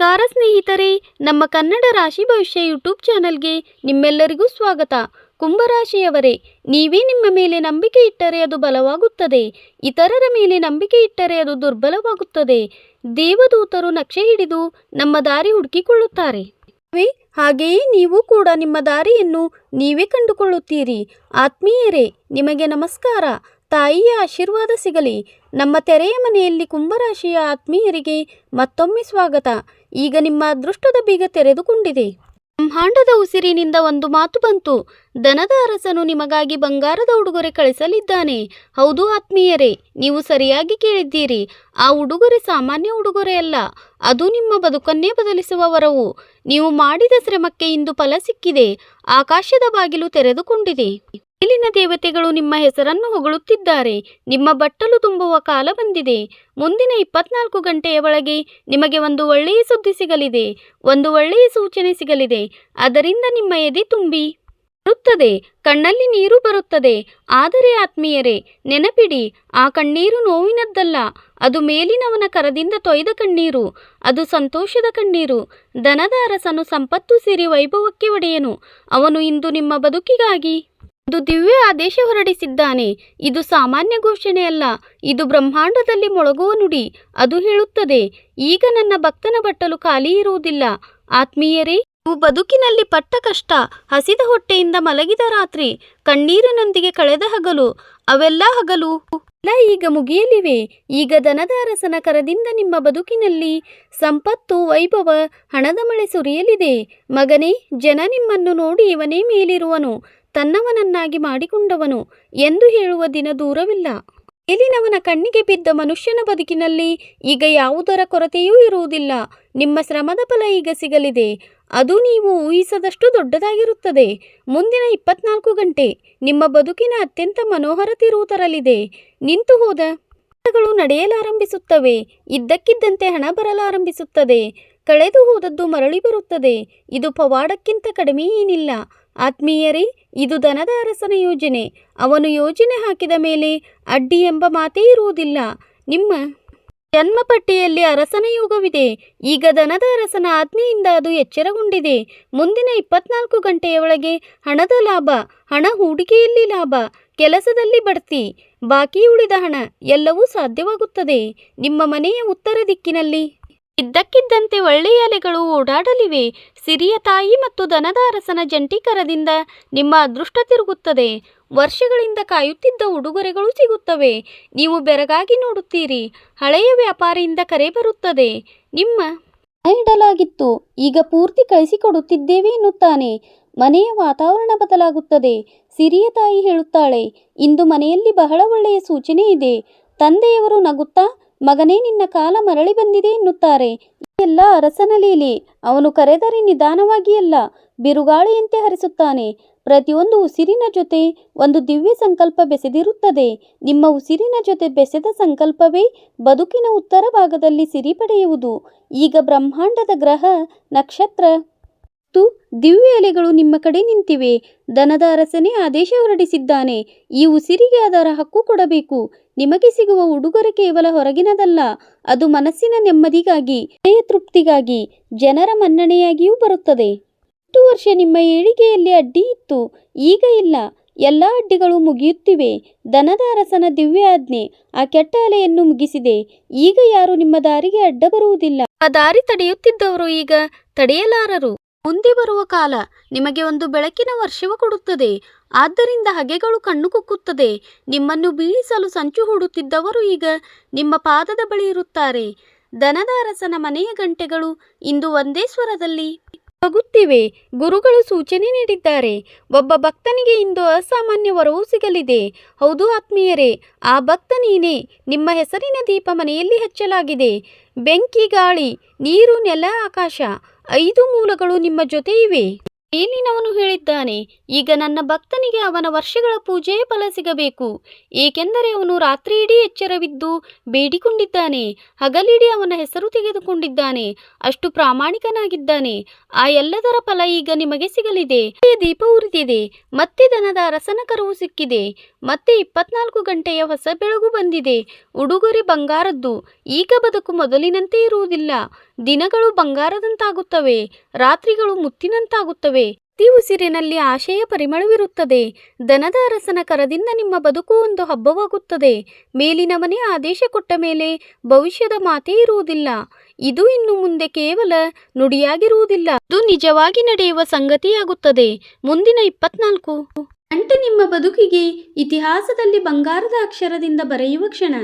ನಮಸ್ಕಾರ ಸ್ನೇಹಿತರೆ, ನಮ್ಮ ಕನ್ನಡ ರಾಶಿ ಭವಿಷ್ಯ ಯೂಟ್ಯೂಬ್ ಚಾನಲ್ಗೆ ನಿಮ್ಮೆಲ್ಲರಿಗೂ ಸ್ವಾಗತ. ಕುಂಭರಾಶಿಯವರೇ, ನೀವೇ ನಿಮ್ಮ ಮೇಲೆ ನಂಬಿಕೆ ಇಟ್ಟರೆ ಅದು ಬಲವಾಗುತ್ತದೆ, ಇತರರ ಮೇಲೆ ನಂಬಿಕೆ ಇಟ್ಟರೆ ಅದು ದುರ್ಬಲವಾಗುತ್ತದೆ. ದೇವದೂತರು ನಕ್ಷೆ ಹಿಡಿದು ನಮ್ಮ ದಾರಿ ಹುಡುಕಿಕೊಳ್ಳುತ್ತಾರೆ. ಹಾಗೆಯೇ ನೀವು ಕೂಡ ನಿಮ್ಮ ದಾರಿಯನ್ನು ನೀವೇ ಕಂಡುಕೊಳ್ಳುತ್ತೀರಿ. ಆತ್ಮೀಯರೇ, ನಿಮಗೆ ನಮಸ್ಕಾರ. ತಾಯಿಯ ಆಶೀರ್ವಾದ ಸಿಗಲಿ. ನಮ್ಮ ತೆರೆಯ ಮನೆಯಲ್ಲಿ ಕುಂಭರಾಶಿಯ ಆತ್ಮೀಯರಿಗೆ ಮತ್ತೊಮ್ಮೆ ಸ್ವಾಗತ. ಈಗ ನಿಮ್ಮ ಅದೃಷ್ಟದ ಬೀಗ ತೆರೆದುಕೊಂಡಿದೆ. ಬ್ರಹ್ಮಾಂಡದ ಉಸಿರಿನಿಂದ ಒಂದು ಮಾತು ಬಂತು. ದನದ ಅರಸನು ನಿಮಗಾಗಿ ಬಂಗಾರದ ಉಡುಗೊರೆ ಕಳಿಸಲಿದ್ದಾನೆ. ಹೌದು ಆತ್ಮೀಯರೇ, ನೀವು ಸರಿಯಾಗಿ ಕೇಳಿದ್ದೀರಿ. ಆ ಉಡುಗೊರೆ ಸಾಮಾನ್ಯ ಉಡುಗೊರೆ ಅಲ್ಲ, ಅದು ನಿಮ್ಮ ಬದುಕನ್ನೇ ಬದಲಿಸುವ ವರವು. ನೀವು ಮಾಡಿದ ಶ್ರಮಕ್ಕೆ ಇಂದು ಫಲ ಸಿಕ್ಕಿದೆ. ಆಕಾಶದ ಬಾಗಿಲು ತೆರೆದುಕೊಂಡಿದೆ. ಮೇಲಿನ ದೇವತೆಗಳು ನಿಮ್ಮ ಹೆಸರನ್ನು ಹೊಗಳುತ್ತಿದ್ದಾರೆ. ನಿಮ್ಮ ಬಟ್ಟಲು ತುಂಬುವ ಕಾಲ ಬಂದಿದೆ. ಮುಂದಿನ 24 ಗಂಟೆಯ ಒಳಗೆ ನಿಮಗೆ ಒಂದು ಒಳ್ಳೆಯ ಸುದ್ದಿ ಸಿಗಲಿದೆ, ಒಂದು ಒಳ್ಳೆಯ ಸೂಚನೆ ಸಿಗಲಿದೆ. ಅದರಿಂದ ನಿಮ್ಮ ಎದೆ ತುಂಬಿ ಬರುತ್ತದೆ, ಕಣ್ಣಲ್ಲಿ ನೀರು ಬರುತ್ತದೆ. ಆದರೆ ಆತ್ಮೀಯರೇ, ನೆನಪಿಡಿ, ಆ ಕಣ್ಣೀರು ನೋವಿನದ್ದಲ್ಲ, ಅದು ಮೇಲಿನವನ ಕರದಿಂದ ತೊಯ್ದ ಕಣ್ಣೀರು, ಅದು ಸಂತೋಷದ ಕಣ್ಣೀರು. ದನದ ಅರಸನು ಸಂಪತ್ತು ಸಿರಿ ವೈಭವಕ್ಕೆ ಒಡೆಯನು. ಅವನು ಇಂದು ನಿಮ್ಮ ಬದುಕಿಗಾಗಿ ಒಂದು ದಿವ್ಯ ಆದೇಶ ಹೊರಡಿಸಿದ್ದಾನೆ. ಇದು ಸಾಮಾನ್ಯ ಘೋಷಣೆಯಲ್ಲ, ಇದು ಬ್ರಹ್ಮಾಂಡದಲ್ಲಿ ಮೊಳಗುವ ನುಡಿ. ಅದು ಹೇಳುತ್ತದೆ, ಈಗ ನನ್ನ ಭಕ್ತನ ಬಟ್ಟಲು ಖಾಲಿ ಇರುವುದಿಲ್ಲ. ಆತ್ಮೀಯರೇ, ನೀವು ಬದುಕಿನಲ್ಲಿ ಪಟ್ಟ ಕಷ್ಟ, ಹಸಿದ ಹೊಟ್ಟೆಯಿಂದ ಮಲಗಿದ ರಾತ್ರಿ, ಕಣ್ಣೀರಿನೊಂದಿಗೆ ಕಳೆದ ಹಗಲು, ಅವೆಲ್ಲ ಹಗಲು ಈಗ ಮುಗಿಯಲಿವೆ. ಈಗ ದನದ ಅರಸನ ಕರದಿಂದ ನಿಮ್ಮ ಬದುಕಿನಲ್ಲಿ ಸಂಪತ್ತು, ವೈಭವ, ಹಣದ ಮಳೆ ಸುರಿಯಲಿದೆ. ಮಗನೇ, ಜನ ನಿಮ್ಮನ್ನು ನೋಡಿ ಇವನೇ ಮೇಲಿರುವನು, ತನ್ನವನನ್ನಾಗಿ ಮಾಡಿಕೊಂಡವನು ಎಂದು ಹೇಳುವ ದಿನ ದೂರವಿಲ್ಲ. ಮೇಲಿನವನ ಕಣ್ಣಿಗೆ ಬಿದ್ದ ಮನುಷ್ಯನ ಬದುಕಿನಲ್ಲಿ ಈಗ ಯಾವುದರ ಕೊರತೆಯೂ ಇರುವುದಿಲ್ಲ. ನಿಮ್ಮ ಶ್ರಮದ ಫಲ ಈಗ ಸಿಗಲಿದೆ. ಅದು ನೀವು ಊಹಿಸದಷ್ಟು ದೊಡ್ಡದಾಗಿರುತ್ತದೆ. ಮುಂದಿನ 24 ಗಂಟೆ ನಿಮ್ಮ ಬದುಕಿನ ಅತ್ಯಂತ ಮನೋಹರ ತಿರುವು ತರಲಿದೆ. ನಿಂತು ಹೋದ ಕೆಲಸಗಳು ನಡೆಯಲಾರಂಭಿಸುತ್ತವೆ. ಇದ್ದಕ್ಕಿದ್ದಂತೆ ಹಣ ಬರಲಾರಂಭಿಸುತ್ತದೆ. ಕಳೆದು ಹೋದದ್ದು ಮರಳಿ ಬರುತ್ತದೆ. ಇದು ಪವಾಡಕ್ಕಿಂತ ಕಡಿಮೆ ಏನಿಲ್ಲ. ಆತ್ಮೀಯರೇ, ಇದು ದನದ ಅರಸನ ಯೋಜನೆ. ಅವನು ಯೋಜನೆ ಹಾಕಿದ ಮೇಲೆ ಅಡ್ಡಿ ಎಂಬ ಮಾತೇ ಇರುವುದಿಲ್ಲ. ನಿಮ್ಮ ಜನ್ಮ ಪಟ್ಟಿಯಲ್ಲಿ ಅರಸನ ಯೋಗವಿದೆ. ಈಗ ದನದ ಅರಸನ ಆಜ್ಞೆಯಿಂದ ಅದು ಎಚ್ಚರಗೊಂಡಿದೆ. ಮುಂದಿನ 24 ಗಂಟೆಯ ಒಳಗೆ ಹಣದ ಲಾಭ, ಹಣ ಹೂಡಿಕೆಯಲ್ಲಿ ಲಾಭ, ಕೆಲಸದಲ್ಲಿ ಬಡ್ತಿ, ಬಾಕಿ ಉಳಿದ ಹಣ ಎಲ್ಲವೂ ಸಾಧ್ಯವಾಗುತ್ತದೆ. ನಿಮ್ಮ ಮನೆಯ ಉತ್ತರ ದಿಕ್ಕಿನಲ್ಲಿ ಇದ್ದಕ್ಕಿದ್ದಂತೆ ಒಳ್ಳೆಯ ಅಲೆಗಳು ಓಡಾಡಲಿವೆ. ಸಿರಿಯ ತಾಯಿ ಮತ್ತು ದನದ ಅರಸನ ಜಂಟಿಕರದಿಂದ ನಿಮ್ಮ ಅದೃಷ್ಟ ತಿರುಗುತ್ತದೆ. ವರ್ಷಗಳಿಂದ ಕಾಯುತ್ತಿದ್ದ ಉಡುಗೊರೆಗಳು ಸಿಗುತ್ತವೆ. ನೀವು ಬೆರಗಾಗಿ ನೋಡುತ್ತೀರಿ. ಹಳೆಯ ವ್ಯಾಪಾರಿಯಿಂದ ಕರೆ ಬರುತ್ತದೆ. ನಿಮ್ಮ ಹಣ ಇಡಲಾಗಿತ್ತು, ಈಗ ಪೂರ್ತಿ ಕಳಿಸಿಕೊಡುತ್ತಿದ್ದೇವೆ ಎನ್ನುತ್ತಾನೆ. ಮನೆಯ ವಾತಾವರಣ ಬದಲಾಗುತ್ತದೆ. ಸಿರಿಯ ತಾಯಿ ಹೇಳುತ್ತಾಳೆ, ಇಂದು ಮನೆಯಲ್ಲಿ ಬಹಳ ಒಳ್ಳೆಯ ಸೂಚನೆ ಇದೆ. ತಂದೆಯವರು ನಗುತ್ತಾ, ಮಗನೇ, ನಿನ್ನ ಕಾಲ ಮರಳಿ ಬಂದಿದೆ ಎನ್ನುತ್ತಾರೆ. ಎಲ್ಲ ಅರಸನ ಲೀಲೆ. ಅವನು ಕರೆದರೆ ನಿಧಾನವಾಗಿ ಅಲ್ಲ, ಬಿರುಗಾಳಿಯಂತೆ ಹರಿಸುತ್ತಾನೆ. ಪ್ರತಿಯೊಂದು ಉಸಿರಿನ ಜೊತೆ ಒಂದು ದಿವ್ಯ ಸಂಕಲ್ಪ ಬೆಸೆದಿರುತ್ತದೆ. ನಿಮ್ಮ ಉಸಿರಿನ ಜೊತೆ ಬೆಸೆದ ಸಂಕಲ್ಪವೇ ಬದುಕಿನ ಉತ್ತರ ಭಾಗದಲ್ಲಿ ಸಿರಿ ಪಡೆಯುವುದು. ಈಗ ಬ್ರಹ್ಮಾಂಡದ ಗ್ರಹ, ನಕ್ಷತ್ರ ಮತ್ತು ದಿವ್ಯ ಎಲೆಗಳು ನಿಮ್ಮ ಕಡೆ ನಿಂತಿವೆ. ದನದ ಅರಸನೇ ಆದೇಶ ಹೊರಡಿಸಿದ್ದಾನೆ. ಈ ಉಸಿರಿಗೆ ಅದರ ಹಕ್ಕು ಕೊಡಬೇಕು. ನಿಮಗೆ ಸಿಗುವ ಉಡುಗೊರೆ ಕೇವಲ ಹೊರಗಿನದಲ್ಲ, ಅದು ಮನಸ್ಸಿನ ನೆಮ್ಮದಿಗಾಗಿ, ಹೃದಯ ತೃಪ್ತಿಗಾಗಿ, ಜನರ ಮನ್ನಣೆಯಾಗಿಯೂ ಬರುತ್ತದೆ. 8 ವರ್ಷ ನಿಮ್ಮ ಏಳಿಗೆಯಲ್ಲಿ ಅಡ್ಡಿ ಇತ್ತು, ಈಗ ಇಲ್ಲ. ಎಲ್ಲ ಅಡ್ಡಿಗಳು ಮುಗಿಯುತ್ತಿವೆ. ದನದ ಅರಸನ ದಿವ್ಯ ಆಜ್ಞೆ ಆ ಕೆಟ್ಟ ಅಲೆಯನ್ನು ಮುಗಿಸಿದೆ. ಈಗ ಯಾರು ನಿಮ್ಮ ದಾರಿಗೆ ಅಡ್ಡ ಬರುವುದಿಲ್ಲ. ಆ ದಾರಿ ತಡೆಯುತ್ತಿದ್ದವರು ಈಗ ತಡೆಯಲಾರರು. ಮುಂದೆ ಬರುವ ಕಾಲ ನಿಮಗೆ ಒಂದು ಬೆಳಕಿನ ವರ್ಷವ ಕೊಡುತ್ತದೆ. ಆದ್ದರಿಂದ ಹಗೆಗಳು ಕಣ್ಣು ಕುಕ್ಕುತ್ತದೆ. ನಿಮ್ಮನ್ನು ಬೀಳಿಸಲು ಸಂಚು ಹೂಡುತ್ತಿದ್ದವರು ಈಗ ನಿಮ್ಮ ಪಾದದ ಬಳಿ ಇರುತ್ತಾರೆ. ದನದ ಅರಸನ ಮನೆಯ ಗಂಟೆಗಳು ಇಂದು ಒಂದೇ ಸ್ವರದಲ್ಲಿ ಹೋಗುತ್ತಿವೆ. ಗುರುಗಳು ಸೂಚನೆ ನೀಡಿದ್ದಾರೆ. ಒಬ್ಬ ಭಕ್ತನಿಗೆ ಇಂದು ಅಸಾಮಾನ್ಯ ವರವು ಸಿಗಲಿದೆ. ಹೌದು ಆತ್ಮೀಯರೇ, ಆ ಭಕ್ತ ನೀನೇ. ನಿಮ್ಮ ಹೆಸರಿನ ದೀಪ ಮನೆಯಲ್ಲಿ ಹಚ್ಚಲಾಗಿದೆ. ಬೆಂಕಿ, ಗಾಳಿ, ನೀರು, ನೆಲ, ಆಕಾಶ, 5 ಮೂಲಗಳು ನಿಮ್ಮ ಜೊತೆ ಇವೆ. ಮೇಲಿನವನು ಹೇಳಿದ್ದಾನೆ, ಈಗ ನನ್ನ ಭಕ್ತನಿಗೆ ಅವನ ವರ್ಷಗಳ ಪೂಜೆಯ ಫಲ ಸಿಗಬೇಕು. ಏಕೆಂದರೆ ಅವನು ರಾತ್ರಿ ಇಡೀ ಎಚ್ಚರವಿದ್ದು ಬೇಡಿಕೊಂಡಿದ್ದಾನೆ, ಹಗಲಿಡೀ ಅವನ ಹೆಸರು ತೆಗೆದುಕೊಂಡಿದ್ದಾನೆ, ಅಷ್ಟು ಪ್ರಾಮಾಣಿಕನಾಗಿದ್ದಾನೆ. ಆ ಎಲ್ಲದರ ಫಲ ಈಗ ನಿಮಗೆ ಸಿಗಲಿದೆ. ದೀಪ ಉರಿದಿದೆ, ಮತ್ತೆ ದನದ ಅರಸನ ಕರವು ಸಿಕ್ಕಿದೆ. ಮತ್ತೆ 24 ಗಂಟೆಯ ಹೊಸ ಬೆಳಗು ಬಂದಿದೆ. ಉಡುಗೊರೆ ಬಂಗಾರದ್ದು. ಈಗ ಬದುಕು ಮೊದಲಿನಂತೆ ಇರುವುದಿಲ್ಲ. ದಿನಗಳು ಬಂಗಾರದಂತಾಗುತ್ತವೆ, ರಾತ್ರಿಗಳು ಮುತ್ತಿನಂತಾಗುತ್ತವೆ. ಪ್ರತಿ ಉಸಿರಿನಲ್ಲಿ ಆಶೆಯ ಪರಿಮಳವಿರುತ್ತದೆ. ದನದ ಅರಸನ ಕರದಿಂದ ನಿಮ್ಮ ಬದುಕು ಒಂದು ಹಬ್ಬವಾಗುತ್ತದೆ. ಮೇಲಿನ ಮನೆ ಆದೇಶ ಕೊಟ್ಟ ಮೇಲೆ ಭವಿಷ್ಯದ ಮಾತೇ ಇರುವುದಿಲ್ಲ. ಇದು ಇನ್ನು ಮುಂದೆ ಕೇವಲ ನುಡಿಯಾಗಿರುವುದಿಲ್ಲ, ಇದು ನಿಜವಾಗಿ ನಡೆಯುವ ಸಂಗತಿಯಾಗುತ್ತದೆ. ಮುಂದಿನ 24 ಗಂಟೆ ನಿಮ್ಮ ಬದುಕಿಗೆ ಇತಿಹಾಸದಲ್ಲಿ ಬಂಗಾರದ ಅಕ್ಷರದಿಂದ ಬರೆಯುವ ಕ್ಷಣ.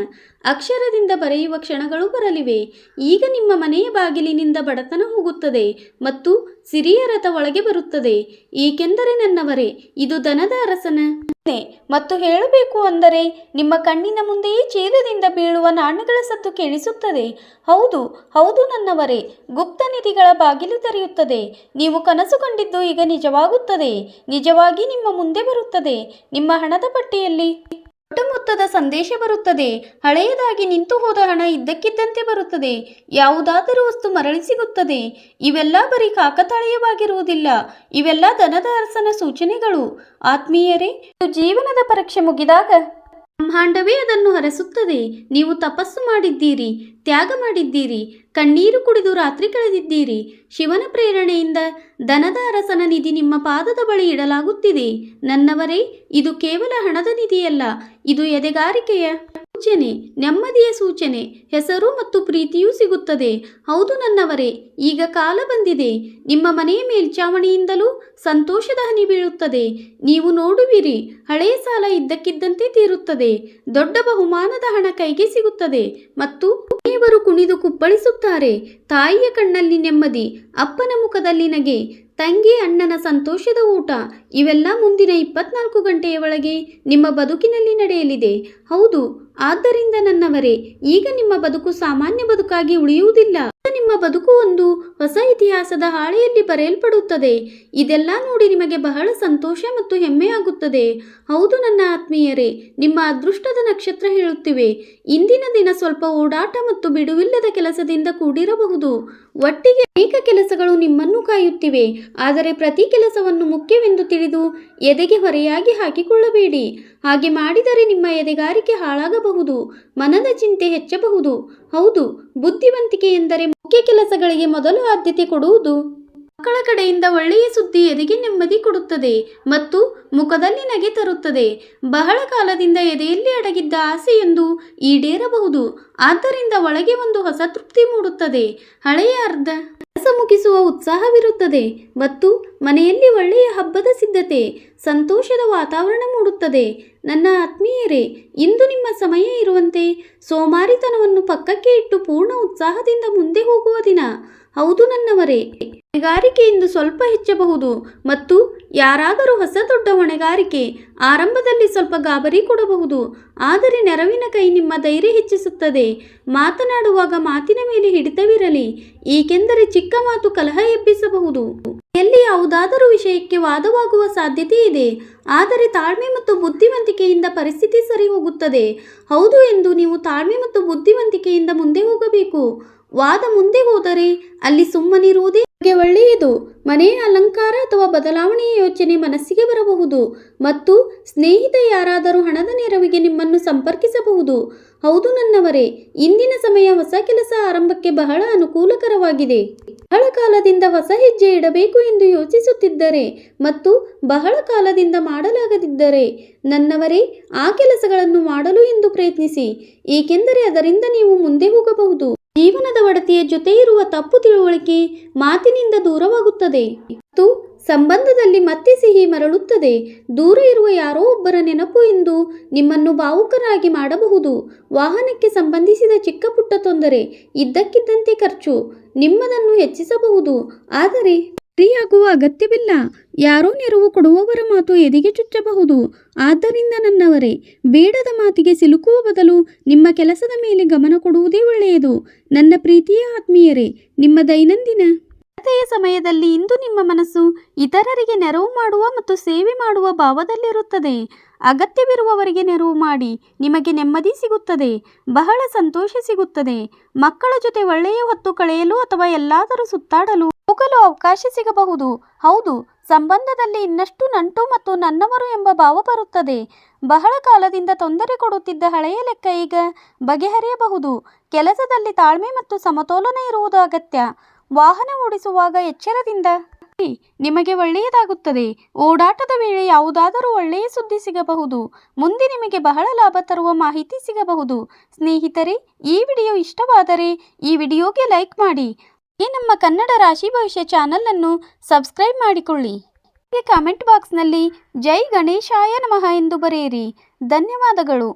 ಅಕ್ಷರದಿಂದ ಬರೆಯುವ ಕ್ಷಣಗಳು ಬರಲಿವೆ. ಈಗ ನಿಮ್ಮ ಮನೆಯ ಬಾಗಿಲಿನಿಂದ ಬಡತನ ಹೋಗುತ್ತದೆ ಮತ್ತು ಸಿರಿಯ ರಥ ಒಳಗೆ ಬರುತ್ತದೆ. ಏಕೆಂದರೆ ನನ್ನವರೇ, ಇದು ದನದ ಅರಸನ ಮತ್ತು ಹೇಳಬೇಕು ಅಂದರೆ ನಿಮ್ಮ ಕಣ್ಣಿನ ಮುಂದೆಯೇ ಚೀಲದಿಂದ ಬೀಳುವ ನಾಣ್ಯಗಳ ಸದ್ದು ಕೇಳಿಸುತ್ತದೆ. ಹೌದು ಹೌದು ನನ್ನವರೇ, ಗುಪ್ತ ನಿಧಿಗಳ ಬಾಗಿಲು ತೆರೆಯುತ್ತದೆ. ನೀವು ಕನಸು ಕಂಡಿದ್ದು ಈಗ ನಿಜವಾಗುತ್ತದೆ. ನಿಜವಾಗಿ ನಿಮ್ಮ ಮುಂದೆ ಬರುತ್ತದೆ. ನಿಮ್ಮ ಹಣದ ಪಟ್ಟಿಯಲ್ಲಿ ದೊಡ್ಡ ಮೊತ್ತದ ಸಂದೇಶ ಬರುತ್ತದೆ. ಹಳೆಯದಾಗಿ ನಿಂತು ಹೋದ ಹಣ ಇದ್ದಕ್ಕಿದ್ದಂತೆ ಬರುತ್ತದೆ. ಯಾವುದಾದರೂ ವಸ್ತು ಮರಳಿ ಸಿಗುತ್ತದೆ. ಇವೆಲ್ಲ ಬರೀ ಕಾಕತಾಳೀಯವಾಗಿರುವುದಿಲ್ಲ. ಇವೆಲ್ಲ ದನದ ಅರಸನ ಸೂಚನೆಗಳು. ಆತ್ಮೀಯರೇ, ಜೀವನದ ಪರೀಕ್ಷೆ ಮುಗಿದಾಗ ಬ್ರಹ್ಮಾಂಡವೇ ಅದನ್ನು ಹರಸುತ್ತದೆ. ನೀವು ತಪಸ್ಸು ಮಾಡಿದ್ದೀರಿ, ತ್ಯಾಗ ಮಾಡಿದ್ದೀರಿ, ಕಣ್ಣೀರು ಕುಡಿದು ರಾತ್ರಿ ಕಳೆದಿದ್ದೀರಿ. ಶಿವನ ಪ್ರೇರಣೆಯಿಂದ ದನದ ಅರಸನ ನಿಧಿ ನಿಮ್ಮ ಪಾದದ ಬಳಿ ಇಡಲಾಗುತ್ತಿದೆ. ನನ್ನವರೇ, ಇದು ಕೇವಲ ಹಣದ ನಿಧಿಯಲ್ಲ, ಇದು ಎದೆಗಾರಿಕೆಯ ಸೂಚನೆ, ನೆಮ್ಮದಿಯ ಸೂಚನೆ. ಹೆಸರು ಮತ್ತು ಪ್ರೀತಿಯೂ ಸಿಗುತ್ತದೆ. ಹೌದು ನನ್ನವರೇ, ಈಗ ಕಾಲ ಬಂದಿದೆ. ನಿಮ್ಮ ಮನೆಯ ಮೇಲ್ಛಾವಣಿಯಿಂದಲೂ ಸಂತೋಷದ ಹನಿ ಬೀಳುತ್ತದೆ. ನೀವು ನೋಡುವಿರಿ, ಹಳೆಯ ಸಾಲ ಇದ್ದಕ್ಕಿದ್ದಂತೆ ತೀರುತ್ತದೆ. ದೊಡ್ಡ ಬಹುಮಾನದ ಹಣ ಕೈಗೆ ಸಿಗುತ್ತದೆ ಮತ್ತು ದೇವರು ಕುಣಿದು ಕುಪ್ಪಳಿಸುತ್ತಾರೆ. ತಾಯಿಯ ಕಣ್ಣಲ್ಲಿ ನೆಮ್ಮದಿ, ಅಪ್ಪನ ಮುಖದಲ್ಲಿ ನಗೆ, ತಂಗಿ ಅಣ್ಣನ ಸಂತೋಷದ ಊಟ. ಇವೆಲ್ಲ ಮುಂದಿನ 24 ಗಂಟೆಯ ಒಳಗೆ ನಿಮ್ಮ ಬದುಕಿನಲ್ಲಿ ನಡೆಯಲಿದೆ. ಹೌದು, ಆದ್ದರಿಂದ ನನ್ನವರೇ, ಈಗ ನಿಮ್ಮ ಬದುಕು ಸಾಮಾನ್ಯ ಬದುಕಾಗಿ ಉಳಿಯುವುದಿಲ್ಲ. ನಿಮ್ಮ ಬದುಕು ಒಂದು ಹೊಸ ಇತಿಹಾಸದ ಹಾಳೆಯಲ್ಲಿ ಬರೆಯಲ್ಪಡುತ್ತದೆ. ಇದೆಲ್ಲ ನೋಡಿ ನಿಮಗೆ ಬಹಳ ಸಂತೋಷ ಮತ್ತು ಹೆಮ್ಮೆಯಾಗುತ್ತದೆ. ಹೌದು ನನ್ನ ಆತ್ಮೀಯರೇ, ನಿಮ್ಮ ಅದೃಷ್ಟದ ನಕ್ಷತ್ರ ಹೇಳುತ್ತಿವೆ. ಇಂದಿನ ದಿನ ಸ್ವಲ್ಪ ಓಡಾಟ ಮತ್ತು ಬಿಡುವಿಲ್ಲದ ಕೆಲಸದಿಂದ ಕೂಡಿರಬಹುದು. ಒಟ್ಟಿಗೆ ಅನೇಕ ಕೆಲಸಗಳು ನಿಮ್ಮನ್ನು ಕಾಯುತ್ತಿವೆ. ಆದರೆ ಪ್ರತಿ ಕೆಲಸವನ್ನು ಮುಖ್ಯವೆಂದು ತಿಳಿದು ಎದೆಗೆ ಹೊರೆಯಾಗಿ ಹಾಕಿಕೊಳ್ಳಬೇಡಿ. ಹಾಗೆ ಮಾಡಿದರೆ ನಿಮ್ಮ ಎದೆಗಾರಿಕೆ ಹಾಳಾಗಬಹುದು, ಮನದ ಚಿಂತೆ ಹೆಚ್ಚಬಹುದು. ಹೌದು, ಬುದ್ಧಿವಂತಿಕೆ ಎಂದರೆ ಮುಖ್ಯ ಕೆಲಸಗಳಿಗೆ ಮೊದಲು ಆದ್ಯತೆ ಕೊಡುವುದು. ಮಕ್ಕಳ ಕಡೆಯಿಂದ ಒಳ್ಳೆಯ ಸುದ್ದಿ ಎದೆಗೆ ನೆಮ್ಮದಿ ಕೊಡುತ್ತದೆ ಮತ್ತು ಮುಖದಲ್ಲಿ ನಗೆ ತರುತ್ತದೆ. ಬಹಳ ಕಾಲದಿಂದ ಎದೆಯಲ್ಲಿ ಅಡಗಿದ್ದ ಆಸೆಯೊಂದು ಈಡೇರಬಹುದು. ಆದ್ದರಿಂದ ಒಳಗೆ ಒಂದು ಹೊಸ ತೃಪ್ತಿ ಮೂಡುತ್ತದೆ. ಹಳೆಯ ಅರ್ಧ ಕೆಲಸ ಮುಗಿಸುವ ಉತ್ಸಾಹವಿರುತ್ತದೆ ಮತ್ತು ಮನೆಯಲ್ಲಿ ಒಳ್ಳೆಯ ಹಬ್ಬದ ಸಿದ್ಧತೆ, ಸಂತೋಷದ ವಾತಾವರಣ ಮೂಡುತ್ತದೆ. ನನ್ನ ಆತ್ಮೀಯರೇ, ಇಂದು ನಿಮ್ಮ ಸಮಯ ಇರುವಂತೆ ಸೋಮಾರಿತನವನ್ನು ಪಕ್ಕಕ್ಕೆ ಇಟ್ಟು ಪೂರ್ಣ ಉತ್ಸಾಹದಿಂದ ಮುಂದೆ ಹೋಗುವ ದಿನ. ಹೌದು ನನ್ನವರೇ, ಹೊಣೆಗಾರಿಕೆ ಇಂದು ಸ್ವಲ್ಪ ಹೆಚ್ಚಬಹುದು ಮತ್ತು ಯಾರಾದರೂ ಹೊಸ ದೊಡ್ಡ ಹೊಣೆಗಾರಿಕೆ ಆರಂಭದಲ್ಲಿ ಸ್ವಲ್ಪ ಗಾಬರಿ ಕೊಡಬಹುದು. ಆದರೆ ನೆರವಿನ ಕೈ ನಿಮ್ಮ ಧೈರ್ಯ ಹೆಚ್ಚಿಸುತ್ತದೆ. ಮಾತನಾಡುವಾಗ ಮಾತಿನ ಮೇಲೆ ಹಿಡಿತವಿರಲಿ, ಏಕೆಂದರೆ ಚಿಕ್ಕ ಮಾತು ಕಲಹ ಎಬ್ಬಿಸಬಹುದು. ಎಲ್ಲಿ ಯಾವುದಾದರೂ ವಿಷಯಕ್ಕೆ ವಾದವಾಗುವ ಸಾಧ್ಯತೆ ಇದೆ. ಆದರೆ ತಾಳ್ಮೆ ಮತ್ತು ಬುದ್ಧಿವಂತಿಕೆಯಿಂದ ಪರಿಸ್ಥಿತಿ ಸರಿ ಹೋಗುತ್ತದೆ. ಹೌದು ಎಂದು ನೀವು ತಾಳ್ಮೆ ಮತ್ತು ಬುದ್ಧಿವಂತಿಕೆಯಿಂದ ಮುಂದೆ ಹೋಗಬೇಕು. ವಾದ ಮುಂದೆ ಹೋದರೆ ಅಲ್ಲಿ ಸುಮ್ಮನಿರುವುದೇ ಒಳ್ಳೆಯದು. ಮನೆಯ ಅಲಂಕಾರ ಅಥವಾ ಬದಲಾವಣೆಯ ಯೋಚನೆ ಮನಸ್ಸಿಗೆ ಬರಬಹುದು ಮತ್ತು ಸ್ನೇಹಿತ ಯಾರಾದರೂ ಹಣದ ನೆರವಿಗೆ ನಿಮ್ಮನ್ನು ಸಂಪರ್ಕಿಸಬಹುದು. ಹೌದು ನನ್ನವರೇ, ಇಂದಿನ ಸಮಯ ಹೊಸ ಕೆಲಸ ಆರಂಭಕ್ಕೆ ಬಹಳ ಅನುಕೂಲಕರವಾಗಿದೆ. ಬಹಳ ಕಾಲದಿಂದ ಹೊಸ ಹೆಜ್ಜೆ ಇಡಬೇಕು ಎಂದು ಯೋಚಿಸುತ್ತಿದ್ದರೆ ಮತ್ತು ಬಹಳ ಕಾಲದಿಂದ ಮಾಡಲಾಗದಿದ್ದರೆ ನನ್ನವರೇ, ಆ ಕೆಲಸಗಳನ್ನು ಮಾಡಲು ಎಂದು ಪ್ರಯತ್ನಿಸಿ, ಏಕೆಂದರೆ ಅದರಿಂದ ನೀವು ಮುಂದೆ ಹೋಗಬಹುದು. ಜೀವನದ ಒಡತಿಯ ಜೊತೆ ಇರುವ ತಪ್ಪು ತಿಳುವಳಿಕೆ ಮಾತಿನಿಂದ ದೂರವಾಗುತ್ತದೆ ಮತ್ತು ಸಂಬಂಧದಲ್ಲಿ ಮತ್ತೆ ಸಿಹಿ ಮರಳುತ್ತದೆ. ದೂರ ಇರುವ ಯಾರೋ ಒಬ್ಬರ ನೆನಪು ಎಂದು ನಿಮ್ಮನ್ನು ಭಾವುಕರಾಗಿ ಮಾಡಬಹುದು. ವಾಹನಕ್ಕೆ ಸಂಬಂಧಿಸಿದ ಚಿಕ್ಕ ಪುಟ್ಟ ತೊಂದರೆ ಇದ್ದಕ್ಕಿದ್ದಂತೆ ಖರ್ಚು ನಿಮ್ಮದನ್ನು ಹೆಚ್ಚಿಸಬಹುದು. ಆದರೆ ಫ್ರೀಯಾಗುವ ಅಗತ್ಯವಿಲ್ಲ. ಯಾರೋ ನೆರವು ಕೊಡುವವರ ಮಾತು ಎದೆಗೆ ಚುಚ್ಚಬಹುದು. ಆದ್ದರಿಂದ ನನ್ನವರೇ, ಬೇಡದ ಮಾತಿಗೆ ಸಿಲುಕುವ ಬದಲು ನಿಮ್ಮ ಕೆಲಸದ ಮೇಲೆ ಗಮನ ಕೊಡುವುದೇ ಒಳ್ಳೆಯದು. ನನ್ನ ಪ್ರೀತಿಯ ಆತ್ಮೀಯರೇ, ನಿಮ್ಮ ದೈನಂದಿನ ಸಮಯದಲ್ಲಿ ಇಂದು ನಿಮ್ಮ ಮನಸ್ಸು ಇತರರಿಗೆ ನೆರವು ಮಾಡುವ ಮತ್ತು ಸೇವೆ ಮಾಡುವ ಭಾವದಲ್ಲಿರುತ್ತದೆ. ಅಗತ್ಯವಿರುವವರಿಗೆ ನೆರವು ಮಾಡಿ, ನಿಮಗೆ ನೆಮ್ಮದಿ ಸಿಗುತ್ತದೆ, ಬಹಳ ಸಂತೋಷ ಸಿಗುತ್ತದೆ. ಮಕ್ಕಳ ಜೊತೆ ಒಳ್ಳೆಯ ಹೊತ್ತು ಕಳೆಯಲು ಅಥವಾ ಎಲ್ಲಾದರೂ ಸುತ್ತಾಡಲು ಹೋಗಲು ಅವಕಾಶ ಸಿಗಬಹುದು. ಹೌದು, ಸಂಬಂಧದಲ್ಲಿ ಇನ್ನಷ್ಟು ನಂಟು ಮತ್ತು ನನ್ನವರು ಎಂಬ ಭಾವ ಬರುತ್ತದೆ. ಬಹಳ ಕಾಲದಿಂದ ತೊಂದರೆ ಕೊಡುತ್ತಿದ್ದ ಹಳೆಯ ಲೆಕ್ಕ ಈಗ ಬಗೆಹರಿಯಬಹುದು. ಕೆಲಸದಲ್ಲಿ ತಾಳ್ಮೆ ಮತ್ತು ಸಮತೋಲನ ಇರುವುದು ಅಗತ್ಯ. ವಾಹನ ಓಡಿಸುವಾಗ ಎಚ್ಚರದಿಂದ ನಿಮಗೆ ಒಳ್ಳೆಯದಾಗುತ್ತದೆ. ಓಡಾಟದ ವೇಳೆ ಯಾವುದಾದರೂ ಒಳ್ಳೆಯ ಸುದ್ದಿ ಸಿಗಬಹುದು. ಮುಂದೆ ನಿಮಗೆ ಬಹಳ ಲಾಭ ತರುವ ಮಾಹಿತಿ ಸಿಗಬಹುದು. ಸ್ನೇಹಿತರೆ, ಈ ವಿಡಿಯೋ ಇಷ್ಟವಾದರೆ ಈ ವಿಡಿಯೋಗೆ ಲೈಕ್ ಮಾಡಿ. ನಮ್ಮ ಕನ್ನಡ ರಾಶಿ ಭವಿಷ್ಯ ಚಾನಲ್ ಅನ್ನು ಸಬ್ಸ್ಕ್ರೈಬ್ ಮಾಡಿಕೊಳ್ಳಿ. ಕಾಮೆಂಟ್ ಬಾಕ್ಸ್ನಲ್ಲಿ ಜೈ ಗಣೇಶಾಯ ನಮಃ ಎಂದು ಬರೆಯಿರಿ. ಧನ್ಯವಾದಗಳು.